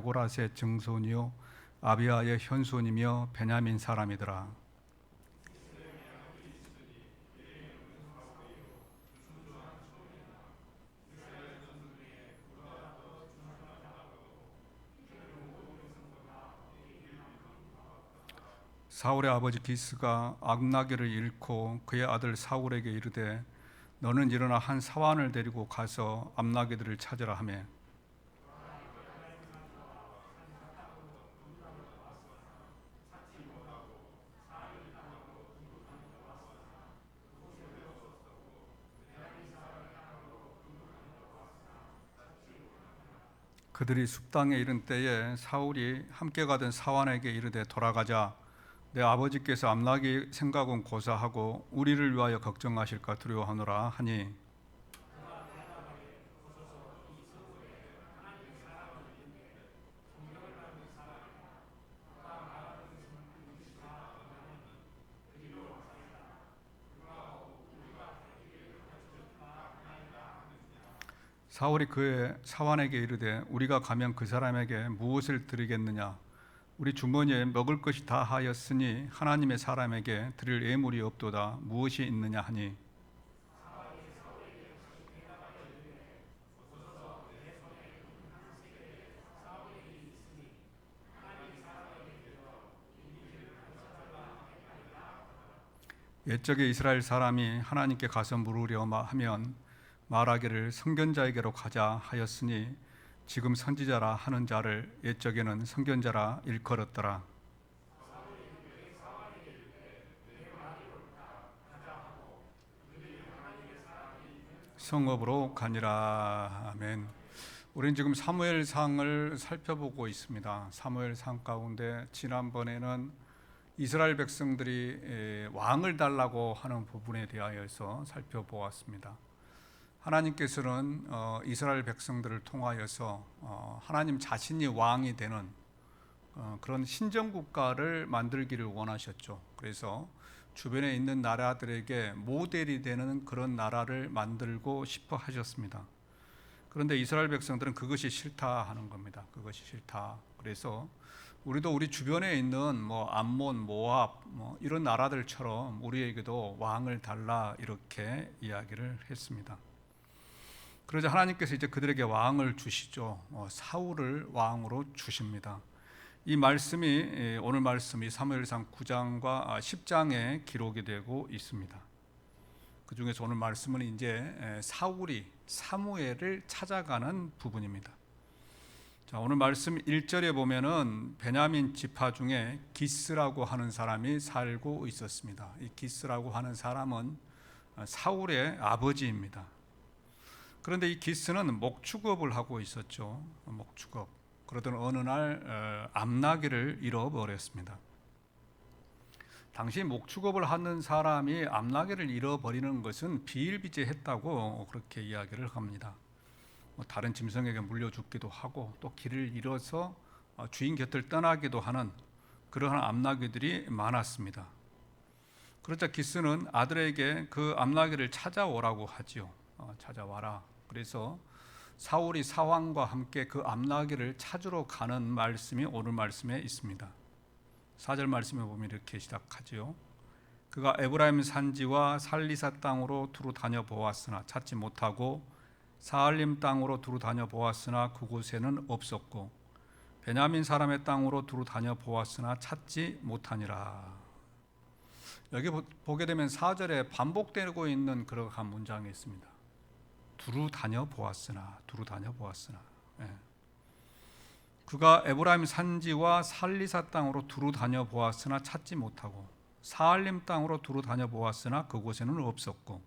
보라스의 증손이요 아비아의 현손이며 베냐민 사람이더라. 사울의 아버지 기스가 악나기를 잃고 그의 아들 사울에게 이르되 너는 일어나 한 사환을 데리고 가서 암나기들을 찾으라 하며 그들이 숲당에 이른 때에 사울이 함께 가던 사환에게 이르되 돌아가자. 내 아버지께서 암나기 생각은 고사하고 우리를 위하여 걱정하실까 두려워하노라 하니 사울이 그의 사환에게 이르되 우리가 가면 그 사람에게 무엇을 드리겠느냐? 우리 주머니에 먹을 것이 다 하였으니 하나님의 사람에게 드릴 예물이 없도다. 무엇이 있느냐 하니 옛적에 이스라엘 사람이 하나님께 가서 물으려 하면 말하기를 선견자에게로 가자 하였으니 지금 선지자라 하는 자를 옛적에는 선견자라 일컬었더라. 성읍으로 가니라. 아멘. 우리는 지금 사무엘상을 살펴보고 있습니다. 사무엘상 가운데 지난번에는 이스라엘 백성들이 왕을 달라고 하는 부분에 대하여서 살펴보았습니다. 하나님께서는 이스라엘 백성들을 통하여서 하나님 자신이 왕이 되는 그런 신정국가를 만들기를 원하셨죠. 그래서 주변에 있는 나라들에게 모델이 되는 그런 나라를 만들고 싶어 하셨습니다. 그런데 이스라엘 백성들은 그것이 싫다 하는 겁니다. 그것이 싫다. 그래서 우리도 우리 주변에 있는 암몬, 모압 이런 나라들처럼 우리에게도 왕을 달라 이렇게 이야기를 했습니다. 그러자 하나님께서 이제 그들에게 왕을 주시죠. 사울을 왕으로 주십니다. 이 말씀이 오늘 말씀이 사무엘상 9장과 10장에 기록이 되고 있습니다. 그 중에서 오늘 말씀은 이제 사울이 사무엘을 찾아가는 부분입니다. 자, 오늘 말씀 1절에 보면은 베냐민 지파 중에 기스라고 하는 사람이 살고 있었습니다. 이 기스라고 하는 사람은 사울의 아버지입니다. 그런데 이 기스는 목축업을 하고 있었죠. 목축업. 그러던 어느 날 암나기를 잃어버렸습니다. 당시 목축업을 하는 사람이 암나기를 잃어버리는 것은 비일비재했다고 그렇게 이야기를 합니다. 다른 짐승에게 물려 죽기도 하고 또 길을 잃어서 주인 곁을 떠나기도 하는 그러한 암나기들이 많았습니다. 그러자 기스는 아들에게 그 암나기를 찾아오라고 하지요. 찾아와라. 그래서 사울이 사환과 함께 그 암나기를 찾으러 가는 말씀이 오늘 말씀에 있습니다. 4절 말씀에 보면 이렇게 시작하지요. 그가 에브라임 산지와 살리사 땅으로 두루 다녀보았으나 찾지 못하고 사알림 땅으로 두루 다녀보았으나 그곳에는 없었고 베냐민 사람의 땅으로 두루 다녀보았으나 찾지 못하니라. 여기 보게 되면 4절에 반복되고 있는 그러한 문장이 있습니다. 두루 다녀보았으나. 예. 그가 에브라임 산지와 살리사 땅으로 두루 다녀보았으나 찾지 못하고 사알림 땅으로 두루 다녀보았으나 그곳에는 없었고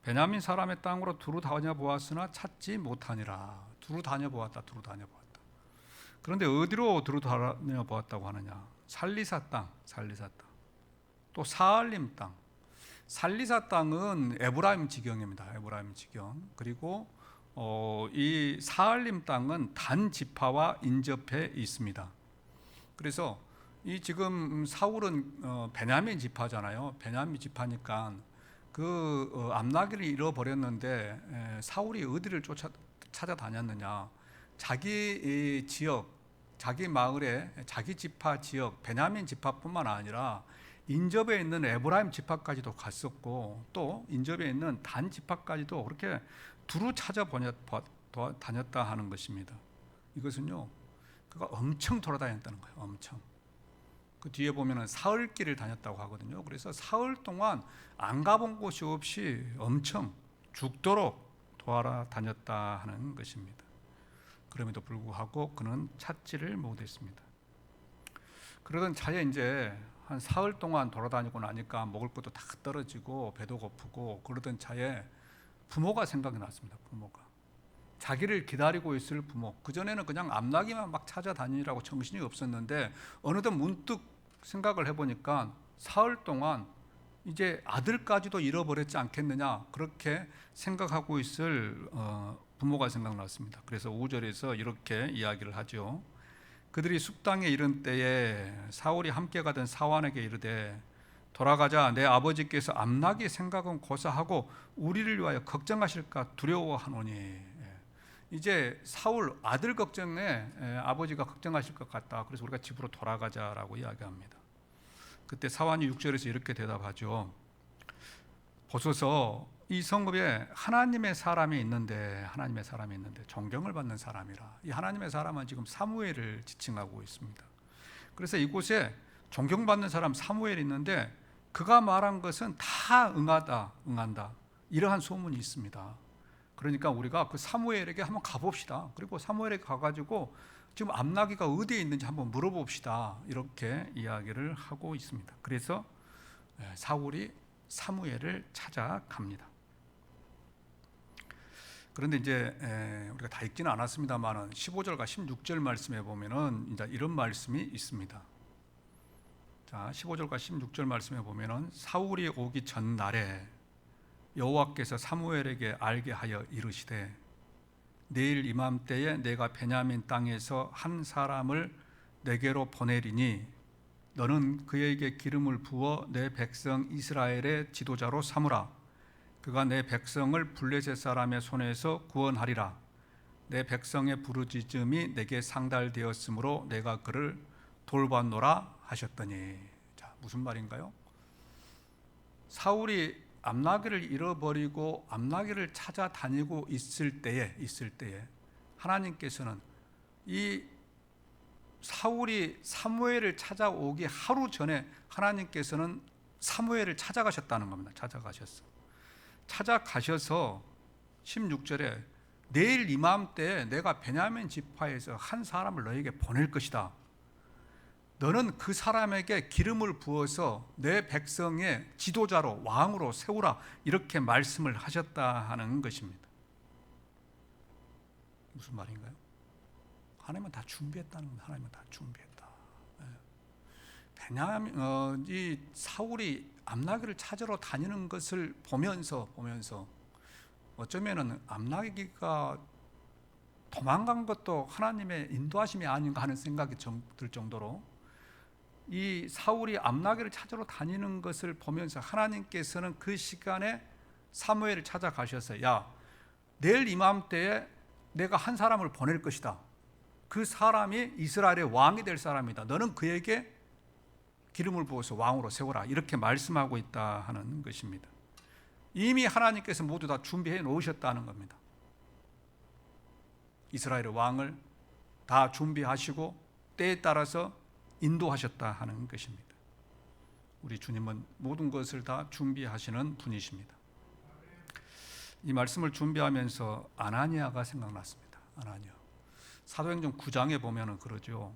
베냐민 사람의 땅으로 두루 다녀보았으나 찾지 못하니라. 두루 다녀보았다. 그런데 어디로 두루 다녀보았다고 하느냐? 살리사 땅. 또 사알림 땅. 살리사 땅은 에브라임 지경입니다. 에브라임 지경. 그리고 이 사알림 땅은 단 지파와 인접해 있습니다. 그래서 이 지금 사울은 베냐민 지파잖아요. 베냐민 지파니까 그 암나기를 잃어버렸는데 사울이 어디를 찾아다녔느냐? 자기 지역 자기 마을에 자기 지파 지역 베냐민 지파뿐만 아니라 인접에 있는 에브라임 지파까지도 갔었고 또 인접에 있는 단 지파까지도 그렇게 두루 다녔다 하는 것입니다. 이것은요, 그가 엄청 돌아다녔다는 거예요. 엄청. 그 뒤에 보면은 사흘길을 다녔다고 하거든요. 그래서 사흘 동안 안 가본 곳이 없이 엄청 죽도록 돌아다녔다 하는 것입니다. 그럼에도 불구하고 그는 찾지를 못했습니다. 그러던 차에 이제 한 사흘 동안 돌아다니고 나니까 먹을 것도 다 떨어지고 배도 고프고 그러던 차에 부모가 생각이 났습니다. 부모가 자기를 기다리고 있을 부모. 그전에는 그냥 암나기만 막 찾아다니라고 정신이 없었는데 어느덧 문득 생각을 해보니까 사흘 동안 이제 아들까지도 잃어버렸지 않겠느냐 그렇게 생각하고 있을 부모가 생각났습니다. 그래서 5절에서 이렇게 이야기를 하죠. 그들이 숲당에 이른 때에 사울이 함께 가던 사환에게 이르되 돌아가자. 내 아버지께서 암나기 생각은 고사하고 우리를 위하여 걱정하실까 두려워하노니. 이제 사울 아들 걱정에 아버지가 걱정하실 것 같다. 그래서 우리가 집으로 돌아가자라고 이야기합니다. 그때 사환이 6절에서 이렇게 대답하죠. 보소서 이 성읍에 하나님의 사람이 있는데 존경을 받는 사람이라. 이 하나님의 사람은 지금 사무엘을 지칭하고 있습니다. 그래서 이곳에 존경받는 사람 사무엘이 있는데 그가 말한 것은 다 응한다. 이러한 소문이 있습니다. 그러니까 우리가 그 사무엘에게 한번 가봅시다. 그리고 사무엘에게 가가지고 지금 암나기가 어디에 있는지 한번 물어봅시다. 이렇게 이야기를 하고 있습니다. 그래서 사울이 사무엘을 찾아갑니다. 그런데 이제 우리가 다 읽지는 않았습니다만은 15절과 16절 말씀에 보면은 이제 이런 말씀이 있습니다. 자, 15절과 16절 말씀에 보면은 사울이 오기 전날에 여호와께서 사무엘에게 알게 하여 이르시되 내일 이맘때에 내가 베냐민 땅에서 한 사람을 내게로 보내리니 너는 그에게 기름을 부어 내 백성 이스라엘의 지도자로 삼으라. 그가 내 백성을 블레셋 사람의 손에서 구원하리라. 내 백성의 부르짖음이 내게 상달되었으므로 내가 그를 돌봤노라 하셨더니. 자, 무슨 말인가요? 사울이 암나기를 잃어버리고 암나기를 찾아다니고 있을 때에 하나님께서는 이 사울이 사무엘을 찾아오기 하루 전에 하나님께서는 사무엘을 찾아가셨다는 겁니다. 찾아가셔서 16절에 내일 이맘때에 내가 베냐민 지파에서 한 사람을 너에게 보낼 것이다. 너는 그 사람에게 기름을 부어서 내 백성의 지도자로 왕으로 세우라. 이렇게 말씀을 하셨다 하는 것입니다. 무슨 말인가요? 하나님은 다 준비했다는 겁니다. 하나님은 다 준비했다. 베냐민 이 사울이 암나기를 찾으러 다니는 것을 보면서 어쩌면은 암나기가 도망간 것도 하나님의 인도하심이 아닌가 하는 생각이 들 정도로 이 사울이 암나기를 찾으러 다니는 것을 보면서 하나님께서는 그 시간에 사무엘을 찾아가셔서 야, 내일 이맘때에 내가 한 사람을 보낼 것이다. 그 사람이 이스라엘의 왕이 될 사람이다. 너는 그에게 기름을 부어서 왕으로 세워라. 이렇게 말씀하고 있다 하는 것입니다. 이미 하나님께서 모두 다 준비해 놓으셨다는 겁니다. 이스라엘의 왕을 다 준비하시고 때에 따라서 인도하셨다 하는 것입니다. 우리 주님은 모든 것을 다 준비하시는 분이십니다. 이 말씀을 준비하면서 아나니아가 생각났습니다. 아나니아. 사도행전 9장에 보면은 그러죠.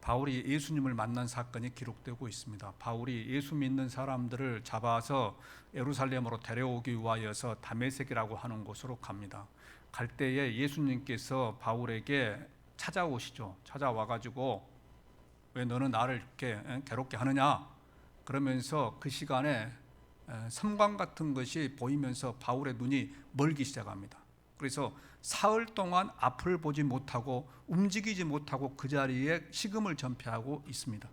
바울이 예수님을 만난 사건이 기록되고 있습니다. 바울이 예수 믿는 사람들을 잡아서 예루살렘으로 데려오기 위하여서 다메섹이라고 하는 곳으로 갑니다. 갈 때에 예수님께서 바울에게 찾아오시죠. 찾아와가지고 왜 너는 나를 이렇게 괴롭게 하느냐? 그러면서 그 시간에 섬광 같은 것이 보이면서 바울의 눈이 멀기 시작합니다. 그래서 사흘 동안 앞을 보지 못하고 움직이지 못하고 그 자리에 식음을 전폐하고 있습니다.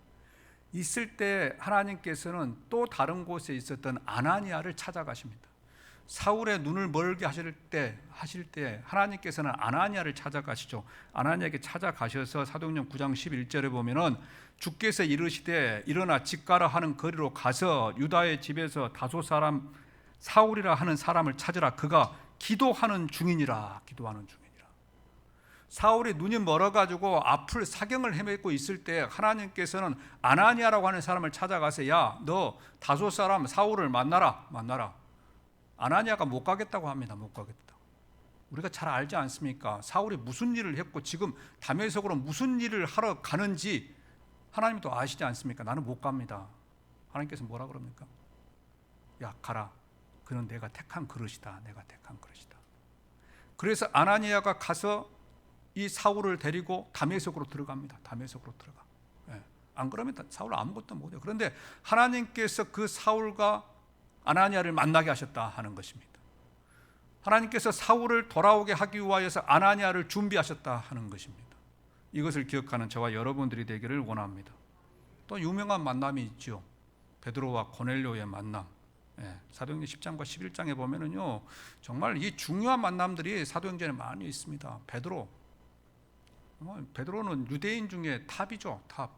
있을 때 하나님께서는 또 다른 곳에 있었던 아나니아를 찾아가십니다. 사울의 눈을 멀게 하실 때 하나님께서는 아나니아를 찾아가시죠. 아나니아에게 찾아가셔서 사도행전 9장 11절에 보면은 주께서 이르시되 일어나 집 가라 하는 거리로 가서 유다의 집에서 다소 사람 사울이라 하는 사람을 찾으라. 그가 기도하는 중이니라. 사울이 눈이 멀어가지고 앞을 사경을 헤매고 있을 때 하나님께서는 아나니아라고 하는 사람을 찾아가서 야, 너 다소 사람 사울을 만나라. 아나니아가 못 가겠다고 합니다. 못 가겠다. 우리가 잘 알지 않습니까? 사울이 무슨 일을 했고 지금 다메섹으로 무슨 일을 하러 가는지 하나님도 아시지 않습니까? 나는 못 갑니다. 하나님께서 뭐라 그럽니까? 야, 가라. 그는 내가 택한 그릇이다. 그래서 아나니아가 가서 이 사울을 데리고 다메섹으로 들어갑니다. 예. 안 그러면 사울 아무것도 못해요. 그런데 하나님께서 그 사울과 아나니아를 만나게 하셨다 하는 것입니다. 하나님께서 사울을 돌아오게 하기 위하여서 아나니아를 준비하셨다 하는 것입니다. 이것을 기억하는 저와 여러분들이 되기를 원합니다. 또 유명한 만남이 있죠. 베드로와 고넬료의 만남. 사도행전 10장과 11장에 보면은요, 정말 이 중요한 만남들이 사도행전에 많이 있습니다. 베드로는 유대인 중에 탑이죠. 탑.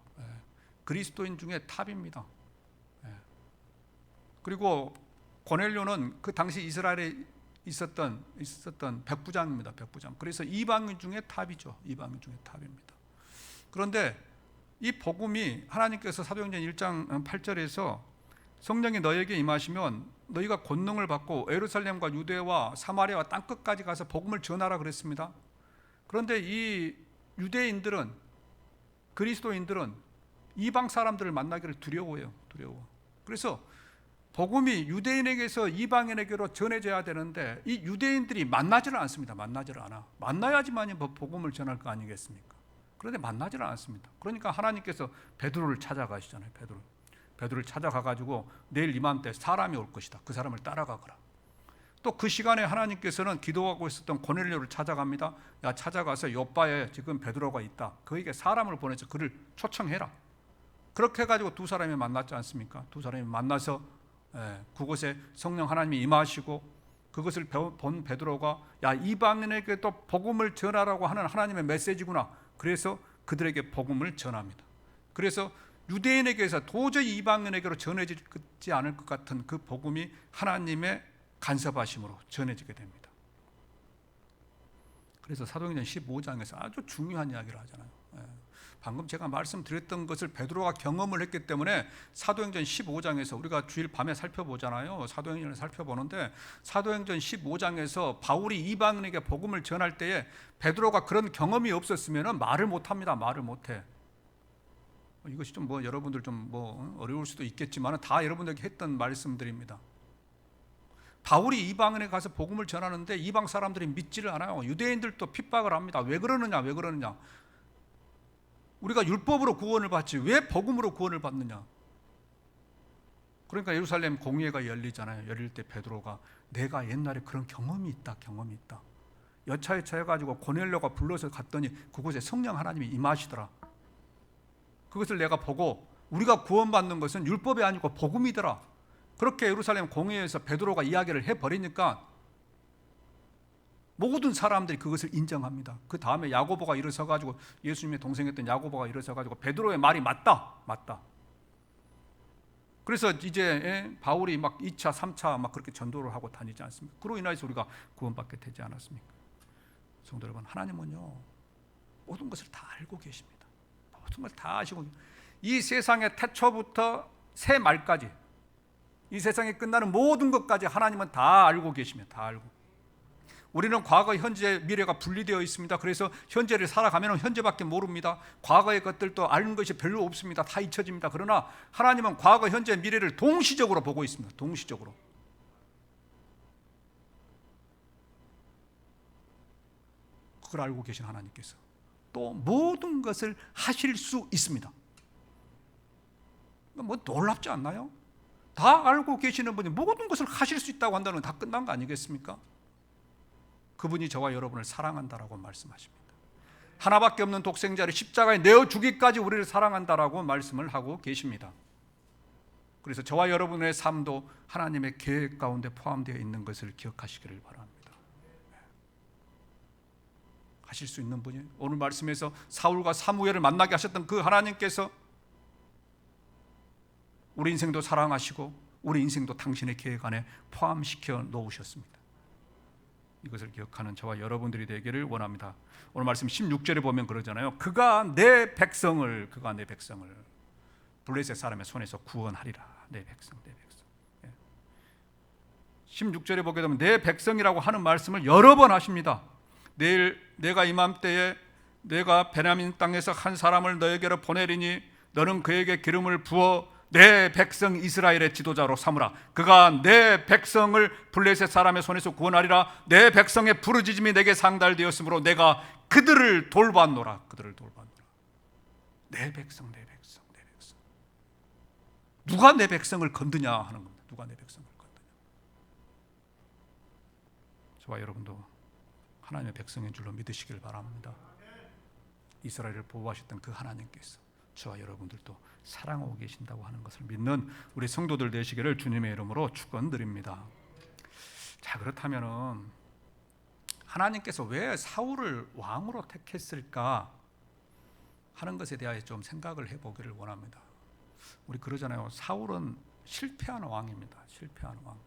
그리스도인 중에 탑입니다. 그리고 고넬료는 그 당시 이스라엘에 있었던 백부장입니다. 그래서 이방인 중에 탑이죠. 탑입니다. 그런데 이 복음이 하나님께서 사도행전 1장 8절에서 성령이 너에게 임하시면 너희가 권능을 받고 예루살렘과 유대와 사마리아와 땅끝까지 가서 복음을 전하라 그랬습니다. 그런데 이 유대인들은, 그리스도인들은 이방 사람들을 만나기를 두려워해요. 그래서 복음이 유대인에게서 이방인에게로 전해져야 되는데 이 유대인들이 만나지를 않습니다. 만나야지만 복음을 전할 거 아니겠습니까? 그런데 만나지를 않습니다. 그러니까 하나님께서 베드로를 찾아가시잖아요. 베드로를 찾아가가지고 내일 이맘때 사람이 올 것이다. 그 사람을 따라가거라. 또 그 시간에 하나님께서는 기도하고 있었던 고넬료를 찾아갑니다. 야, 찾아가서 요바에 지금 베드로가 있다. 그에게 사람을 보내서 그를 초청해라. 그렇게 해가지고 두 사람이 만났지 않습니까? 두 사람이 만나서 그곳에 성령 하나님이 임하시고 그것을 본 베드로가 야, 이방인에게도 복음을 전하라고 하는 하나님의 메시지구나. 그래서 그들에게 복음을 전합니다. 그래서 유대인에게서 도저히 이방인에게로 전해지지 않을 것 같은 그 복음이 하나님의 간섭하심으로 전해지게 됩니다. 그래서 사도행전 15장에서 아주 중요한 이야기를 하잖아요. 방금 제가 말씀드렸던 것을 베드로가 경험을 했기 때문에 사도행전 15장에서 우리가 주일 밤에 살펴보잖아요. 사도행전을 살펴보는데 사도행전 15장에서 바울이 이방인에게 복음을 전할 때에 베드로가 그런 경험이 없었으면 말을 못합니다. 말을 못해. 이것이 좀 여러분들 좀 어려울 수도 있겠지만 다 여러분들에게 했던 말씀들입니다. 바울이 이방인에 가서 복음을 전하는데 이방 사람들이 믿지를 않아요. 유대인들도 핍박을 합니다. 왜 그러느냐? 우리가 율법으로 구원을 받지 왜 복음으로 구원을 받느냐? 그러니까 예루살렘 공회가 열리잖아요. 열릴 때 베드로가 내가 옛날에 그런 경험이 있다. 여차에 해가지고 고넬료가 불러서 갔더니 그곳에 성령 하나님이 임하시더라. 그것을 내가 보고 우리가 구원받는 것은 율법이 아니고 복음이더라. 그렇게 예루살렘 공회에서 베드로가 이야기를 해버리니까 모든 사람들이 그것을 인정합니다. 그 다음에 야고보가 일어서가지고 예수님의 동생이었던 야고보가 일어서가지고 베드로의 말이 맞다. 그래서 이제 바울이 막 2차, 3차 막 그렇게 전도를 하고 다니지 않습니까? 그로 인해서 우리가 구원받게 되지 않았습니까? 성도 여러분, 하나님은요 모든 것을 다 알고 계십니다. 모든 걸 다 아시고 이 세상의 태초부터 새 말까지 이 세상에 끝나는 모든 것까지 하나님은 다 알고 계십니다. 다 알고. 우리는 과거, 현재, 미래가 분리되어 있습니다. 그래서 현재를 살아가면 현재밖에 모릅니다. 과거의 것들도 아는 것이 별로 없습니다. 다 잊혀집니다. 그러나 하나님은 과거, 현재, 미래를 동시적으로 보고 있습니다. 동시적으로. 그걸 알고 계신 하나님께서 또 모든 것을 하실 수 있습니다. 놀랍지 않나요? 다 알고 계시는 분이 모든 것을 하실 수 있다고 한다는 건 다 끝난 거 아니겠습니까? 그분이 저와 여러분을 사랑한다라고 말씀하십니다. 하나밖에 없는 독생자를 십자가에 내어 주기까지 우리를 사랑한다라고 말씀을 하고 계십니다. 그래서 저와 여러분의 삶도 하나님의 계획 가운데 포함되어 있는 것을 기억하시기를 바랍니다. 하실 수 있는 분이 오늘 말씀에서 사울과 사무엘을 만나게 하셨던 그 하나님께서 우리 인생도 사랑하시고 우리 인생도 당신의 계획 안에 포함시켜 놓으셨습니다. 이것을 기억하는 저와 여러분들이 되기를 원합니다. 오늘 말씀 16절에 보면 그러잖아요. 그가 내 백성을 블레셋 사람의 손에서 구원하리라. 내 백성. 16절에 보게 되면 내 백성이라고 하는 말씀을 여러 번 하십니다. 내일 내가 이맘때에 내가 베냐민 땅에서 한 사람을 너에게로 보내리니 너는 그에게 기름을 부어 내 백성 이스라엘의 지도자로 삼으라. 그가 내 백성을 블레셋 사람의 손에서 구원하리라. 내 백성의 부르짖음이 내게 상달되었으므로 내가 그들을 돌봤노라. 내 백성. 누가 내 백성을 건드냐 하는 겁니다. 누가 내 백성을 건드냐. 저와 여러분도 하나님의 백성인 줄로 믿으시길 바랍니다. 이스라엘을 보호하셨던 그 하나님께서 저와 여러분들도 사랑하고 계신다고 하는 것을 믿는 우리 성도들 되시기를 주님의 이름으로 축원드립니다. 자, 그렇다면은 하나님께서 왜 사울을 왕으로 택했을까 하는 것에 대하여 좀 생각을 해보기를 원합니다. 우리 그러잖아요. 사울은 실패한 왕입니다. 실패한 왕.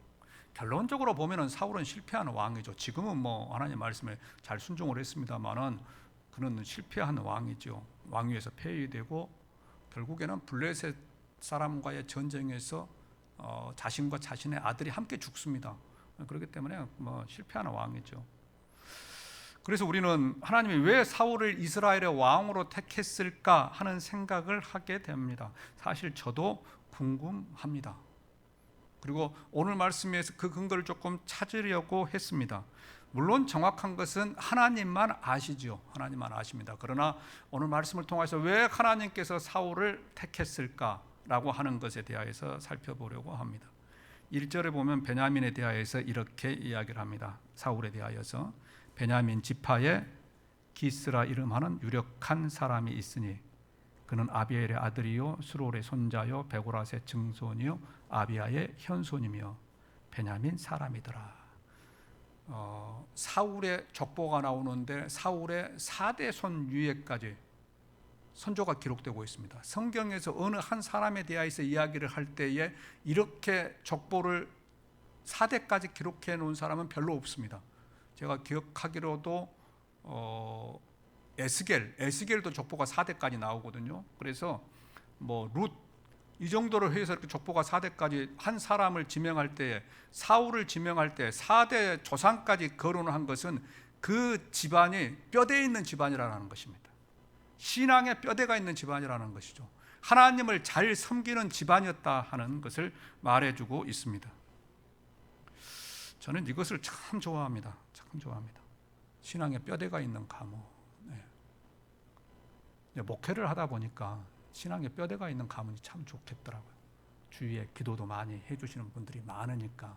결론적으로 보면은 사울은 실패한 왕이죠. 지금은 뭐 하나님 말씀에 잘 순종을 했습니다만은 그는 실패한 왕이죠. 왕위에서 폐위되고 결국에는 블레셋 사람과의 전쟁에서 자신과 자신의 아들이 함께 죽습니다. 그렇기 때문에 뭐 실패하는 왕이죠. 그래서 우리는 하나님이 왜 사울을 이스라엘의 왕으로 택했을까 하는 생각을 하게 됩니다. 사실 저도 궁금합니다. 그리고 오늘 말씀에서 그 근거를 조금 찾으려고 했습니다. 물론 정확한 것은 하나님만 아시죠. 하나님만 아십니다. 그러나 오늘 말씀을 통해서 왜 하나님께서 사울을 택했을까라고 하는 것에 대해서 살펴보려고 합니다. 1절에 보면 베냐민에 대하여서 이렇게 이야기를 합니다. 사울에 대하여서 베냐민 지파에 기스라 이름하는 유력한 사람이 있으니 그는 아비엘의 아들이요 수롤의 손자요 베고라스의 증손이요 아비야의 현손이며 베냐민 사람이더라. 사울의 족보가 나오는데 사울의 4대 손위에까지 선조가 기록되고 있습니다. 성경에서 어느 한 사람에 대해서 이야기를 할 때에 이렇게 족보를 4대까지 기록해 놓은 사람은 별로 없습니다. 제가 기억하기로도 에스겔도 족보가 4대까지 나오거든요. 그래서 뭐 룻 이 정도로 해서 이렇게 족보가 4대까지 한 사람을 지명할 때에 사울을 지명할 때 4대 조상까지 거론을 한 것은 그 집안이 뼈대 있는 집안이라는 것입니다. 신앙에 뼈대가 있는 집안이라는 것이죠. 하나님을 잘 섬기는 집안이었다 하는 것을 말해주고 있습니다. 저는 이것을 참 좋아합니다. 신앙에 뼈대가 있는 가문. 목회를 하다 보니까 신앙에 뼈대가 있는 가문이 참 좋겠더라고요. 주위에 기도도 많이 해주시는 분들이 많으니까.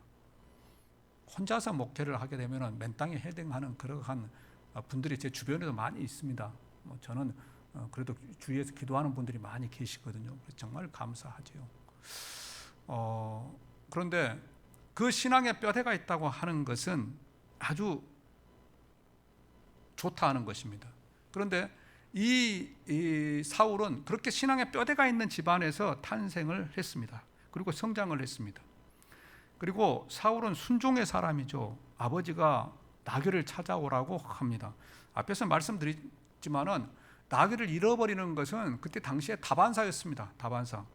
혼자서 목회를 하게 되면 맨땅에 헤딩하는 그러한 분들이 제 주변에도 많이 있습니다. 저는 그래도 주위에서 기도하는 분들이 많이 계시거든요. 정말 감사하지요. 그런데 그 신앙에 뼈대가 있다고 하는 것은 아주 좋다 하는 것입니다. 그런데 이 사울은 그렇게 신앙에 뼈대가 있는 집안에서 탄생을 했습니다. 그리고 성장을 했습니다. 그리고 사울은 순종의 사람이죠. 아버지가 나귀를 찾아오라고 합니다. 앞에서 말씀드렸지만은 나귀를 잃어버리는 것은 그때 당시에 다반사였습니다. 다반사.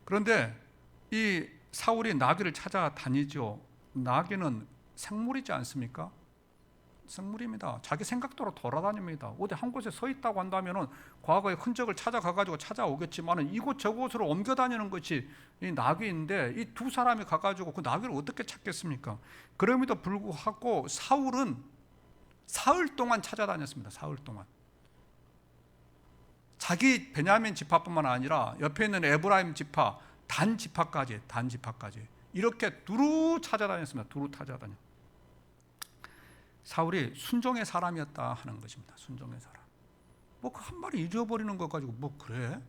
그런데 이 사울이 나귀를 찾아다니죠. 나귀는 생물이지 않습니까? 생물입니다. 자기 생각대로 돌아다닙니다. 어디 한 곳에 서 있다고 한다면은 과거의 흔적을 찾아가가지고 찾아오겠지만은 이곳 저곳으로 옮겨 다니는 것이 이 나귀인데 이 두 사람이 가가지고 그 나귀를 어떻게 찾겠습니까? 그럼에도 불구하고 사울은 사흘 동안 찾아다녔습니다. 사흘 동안. 자기 베냐민 지파뿐만 아니라 옆에 있는 에브라임 지파, 단 지파까지 이렇게 두루 찾아다녔습니다. 두루 찾아다녔. 사울이 순종의 사람이었다 하는 것입니다. 순종의 사람. 뭐 그 한 마리 잊어버리는 것 가지고 뭐 그래?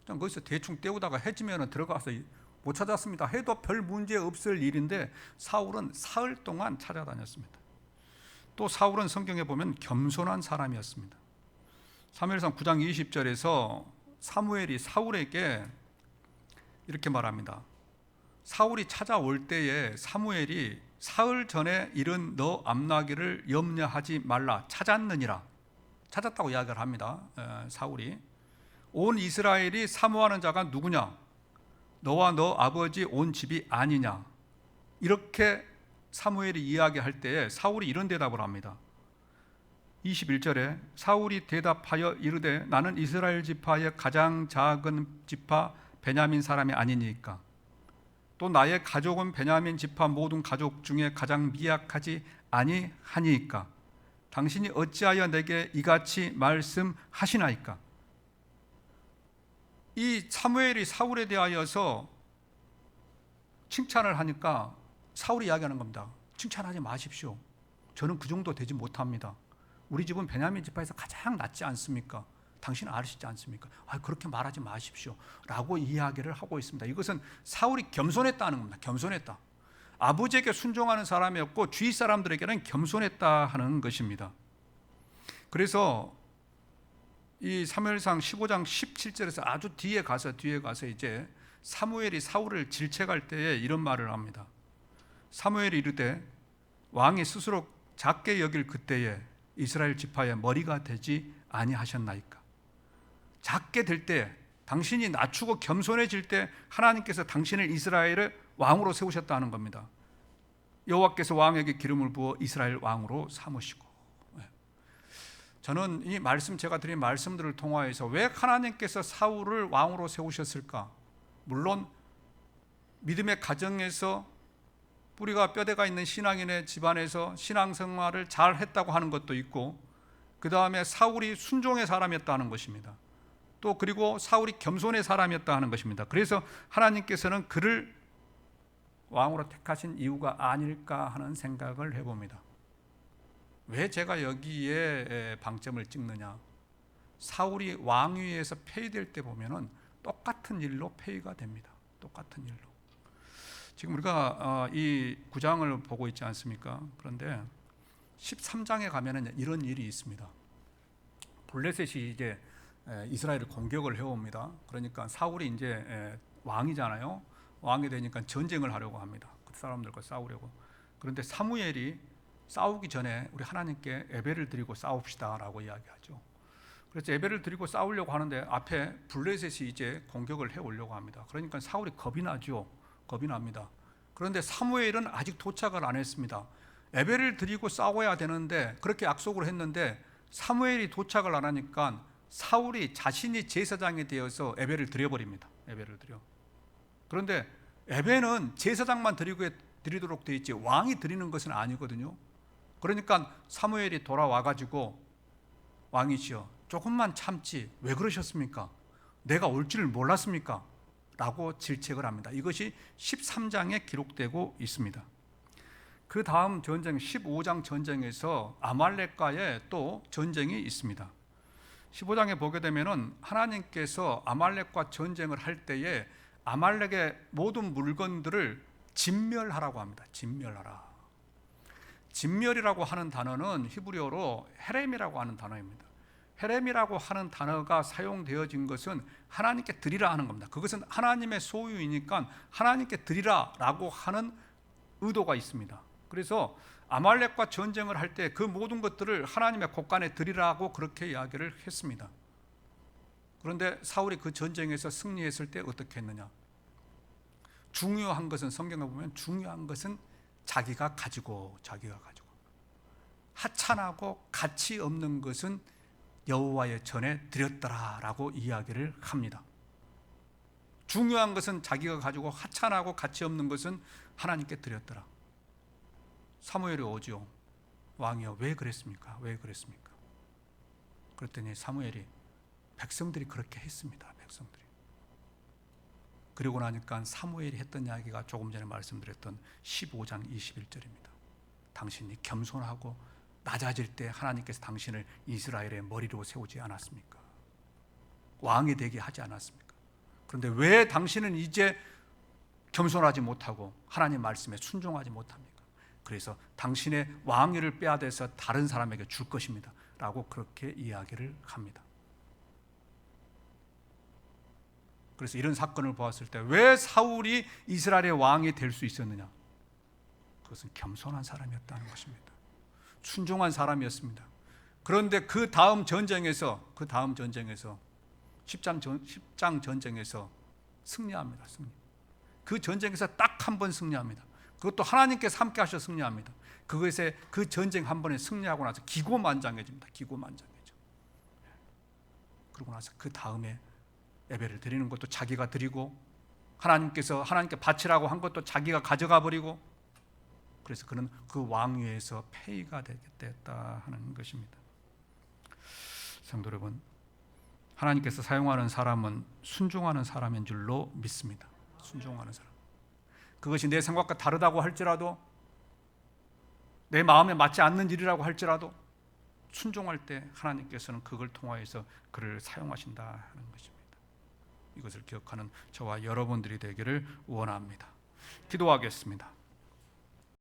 그냥 거기서 대충 때우다가 해지면 들어가서 못 찾았습니다 해도 별 문제 없을 일인데 사울은 사흘 동안 찾아다녔습니다. 또 사울은 성경에 보면 겸손한 사람이었습니다. 사무엘상 9장 20절에서 사무엘이 사울에게 이렇게 말합니다. 사울이 찾아올 때에 사무엘이 사흘 전에 이른 너 암나기를 염려하지 말라 찾았느니라. 찾았다고 이야기를 합니다. 사울이 온 이스라엘이 사모하는 자가 누구냐? 너와 너 아버지 온 집이 아니냐? 이렇게 사무엘이 이야기할 때에 사울이 이런 대답을 합니다. 21절에 사울이 대답하여 이르되 나는 이스라엘 지파의 가장 작은 지파 베냐민 사람이 아니니까 또 나의 가족은 베냐민 지파 모든 가족 중에 가장 미약하지 아니하니까 당신이 어찌하여 내게 이같이 말씀하시나이까. 이 사무엘이 사울에 대하여서 칭찬을 하니까 사울이 이야기하는 겁니다. 칭찬하지 마십시오. 저는 그 정도 되지 못합니다. 우리 집은 베냐민 지파에서 가장 낫지 않습니까? 당신 아시지 않습니까? 그렇게 말하지 마십시오 라고 이야기를 하고 있습니다. 이것은 사울이 겸손했다는 겁니다. 겸손했다. 아버지에게 순종하는 사람이었고 주위 사람들에게는 겸손했다 하는 것입니다. 그래서 이 사무엘상 15장 17절에서 아주 뒤에 가서 이제 사무엘이 사울을 질책할 때에 이런 말을 합니다. 사무엘이 이르되 왕이 스스로 작게 여길 그때에 이스라엘 지파의 머리가 되지 아니하셨나이까. 작게 될 때 당신이 낮추고 겸손해질 때 하나님께서 당신을 이스라엘의 왕으로 세우셨다는 겁니다. 여호와께서 왕에게 기름을 부어 이스라엘 왕으로 삼으시고. 저는 이 말씀 제가 드린 말씀들을 통하여서 왜 하나님께서 사울을 왕으로 세우셨을까? 물론 믿음의 가정에서 뿌리가 뼈대가 있는 신앙인의 집안에서 신앙생활을 잘 했다고 하는 것도 있고 그 다음에 사울이 순종의 사람이었다는 것입니다. 또 그리고 사울이 겸손의 사람이었다 하는 것입니다. 그래서 하나님께서는 그를 왕으로 택하신 이유가 아닐까 하는 생각을 해봅니다. 왜 제가 여기에 방점을 찍느냐? 사울이 왕위에서 폐위될 때 보면은 똑같은 일로 폐위가 됩니다. 똑같은 일로. 지금 우리가 이 9장을 보고 있지 않습니까? 그런데 13장에 가면은 이런 일이 있습니다. 블레셋이 이제 이스라엘을 공격을 해옵니다. 그러니까 사울이 이제 왕이잖아요. 왕이 되니까 전쟁을 하려고 합니다. 그 사람들과 싸우려고. 그런데 사무엘이 싸우기 전에 우리 하나님께 예배를 드리고 싸웁시다라고 이야기하죠. 그래서 예배를 드리고 싸우려고 하는데 앞에 블레셋이 이제 공격을 해오려고 합니다. 그러니까 사울이 겁이 나죠. 겁이 납니다. 그런데 사무엘은 아직 도착을 안 했습니다. 예배를 드리고 싸워야 되는데 그렇게 약속을 했는데 사무엘이 도착을 안 하니까 사울이 자신이 제사장이 되어서 예배를 드려버립니다. 예배를 드려. 그런데 예배는 제사장만 드리도록 되어 있지 왕이 드리는 것은 아니거든요. 그러니까 사무엘이 돌아와가지고 왕이시여 조금만 참지 왜 그러셨습니까? 내가 올 줄 몰랐습니까? 라고 질책을 합니다. 이것이 13장에 기록되고 있습니다. 그 다음 전쟁 15장 전쟁에서 아말렉과의 또 전쟁이 있습니다. 15장에 보게 되면은 하나님께서 아말렉과 전쟁을 할 때에 아말렉의 모든 물건들을 진멸하라고 합니다. 진멸하라. 진멸이라고 하는 단어는 히브리어로 헤렘이라고 하는 단어입니다. 헤렘이라고 하는 단어가 사용되어진 것은 하나님께 드리라 하는 겁니다. 그것은 하나님의 소유이니까 하나님께 드리라라고 하는 의도가 있습니다. 그래서 아말렉과 전쟁을 할 때 그 모든 것들을 하나님의 곳간에 드리라고 그렇게 이야기를 했습니다. 그런데 사울이 그 전쟁에서 승리했을 때 어떻게 했느냐? 중요한 것은 성경에 보면 중요한 것은 자기가 가지고 하찮하고 가치 없는 것은 여호와의 전에 드렸더라라고 이야기를 합니다. 중요한 것은 자기가 가지고 하찮하고 가치 없는 것은 하나님께 드렸더라. 사무엘이 오죠. 왕이여 왜 그랬습니까? 왜 그랬습니까? 그랬더니 사무엘이 백성들이 그렇게 했습니다. 백성들이. 그리고 나니까 사무엘이 했던 이야기가 조금 전에 말씀드렸던 15장 21절입니다. 당신이 겸손하고 낮아질 때 하나님께서 당신을 이스라엘의 머리로 세우지 않았습니까? 왕이 되게 하지 않았습니까? 그런데 왜 당신은 이제 겸손하지 못하고 하나님 말씀에 순종하지 못합니까? 그래서 당신의 왕위를 빼앗아서 다른 사람에게 줄 것입니다 라고 그렇게 이야기를 합니다. 그래서 이런 사건을 보았을 때 왜 사울이 이스라엘의 왕이 될 수 있었느냐? 그것은 겸손한 사람이었다는 것입니다. 순종한 사람이었습니다. 그런데 그 다음 전쟁에서 10장 전쟁에서 승리합니다. 그 전쟁에서 딱 한 번 승리합니다. 그것도 하나님께서 함께 하셔 승리합니다. 그 전쟁 한 번에 승리하고 나서 기고만장해집니다. 기고만장해져. 그러고 나서 그 다음에 예배를 드리는 것도 자기가 드리고 하나님께 바치라고 한 것도 자기가 가져가 버리고, 그래서 그는 그 왕위에서 폐위가 되겠다 하는 것입니다. 성도 여러분, 하나님께서 사용하는 사람은 순종하는 사람인 줄로 믿습니다. 순종하는 사람. 그것이 내 생각과 다르다고 할지라도, 내 마음에 맞지 않는 일이라고 할지라도 순종할 때 하나님께서는 그걸 통하여서 그를 사용하신다 하는 것입니다. 이것을 기억하는 저와 여러분들이 되기를 원합니다. 기도하겠습니다.